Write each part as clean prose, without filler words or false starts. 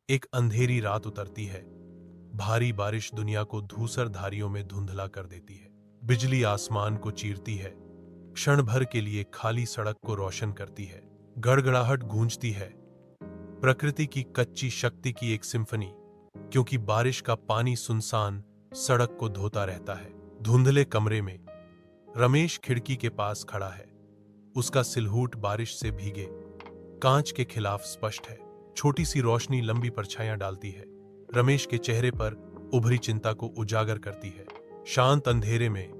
एक अंधेरी रात उतरती है। भारी बारिश दुनिया को धूसर धारियों में धुंधला कर देती है। बिजली आसमान को चीरती है, क्षण भर के लिए खाली सड़क को रोशन करती है। गड़गड़ाहट गूंजती है, प्रकृति की कच्ची शक्ति की एक सिम्फनी, क्योंकि बारिश का पानी सुनसान सड़क को धोता रहता है। धुंधले कमरे में रमेश खिड़की के पास खड़ा है। उसका सिलहूट बारिश से भीगे कांच के खिलाफ स्पष्ट है। छोटी सी रोशनी लंबी परछाइयां डालती है, रमेश के चेहरे पर उभरी चिंता को उजागर करती है। शांत अंधेरे में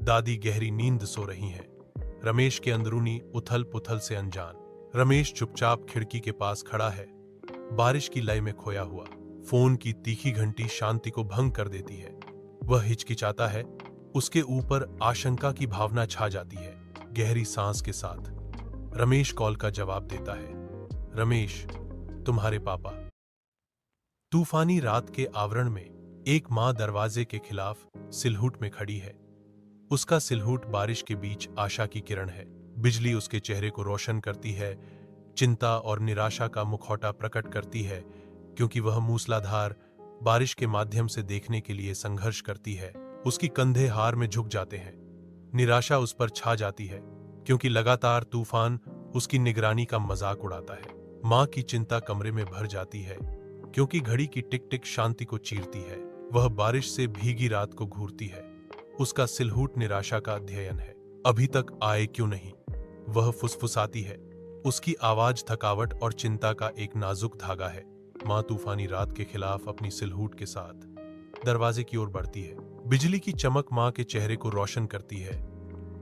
दादी गहरी नींद सो रही हैं, रमेश के अंदरूनी उथल पुथल से अनजान। रमेश चुपचाप खिड़की के पास खड़ा है, बारिश की लय में खोया हुआ। फोन की तीखी घंटी शांति को भंग कर देती है। वह हिचकिचाता है, उसके ऊपर आशंका की भावना छा जाती है। गहरी सांस के साथ रमेश कॉल का जवाब देता है। रमेश, तुम्हारे पापा। तूफानी रात के आवरण में एक मां दरवाजे के खिलाफ सिलहूट में खड़ी है। उसका सिलहूट बारिश के बीच आशा की किरण है। बिजली उसके चेहरे को रोशन करती है, चिंता और निराशा का मुखौटा प्रकट करती है, क्योंकि वह मूसलाधार बारिश के माध्यम से देखने के लिए संघर्ष करती है। उसकी कंधे हार में झुक जाते हैं। निराशा उस पर छा जाती है, क्योंकि लगातार तूफान उसकी निगरानी का मजाक उड़ाता है। मां की चिंता कमरे में भर जाती है, क्योंकि घड़ी की टिक टिक शांति को चीरती है। वह बारिश से भीगी रात को घूरती है। उसका सिलहूट निराशा का अध्ययन है। अभी तक आए क्यों नहीं, वह फुसफुसाती है। उसकी आवाज थकावट और चिंता का एक नाजुक धागा है। मां तूफानी रात के खिलाफ अपनी सिलहूट के साथ दरवाजे की ओर बढ़ती है। बिजली की चमक मां के चेहरे को रोशन करती है,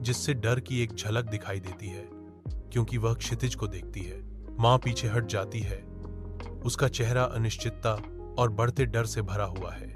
जिससे डर की एक झलक दिखाई देती है, क्योंकि वह क्षितिज को देखती है। मां पीछे हट जाती है, उसका चेहरा अनिश्चितता और बढ़ते डर से भरा हुआ है।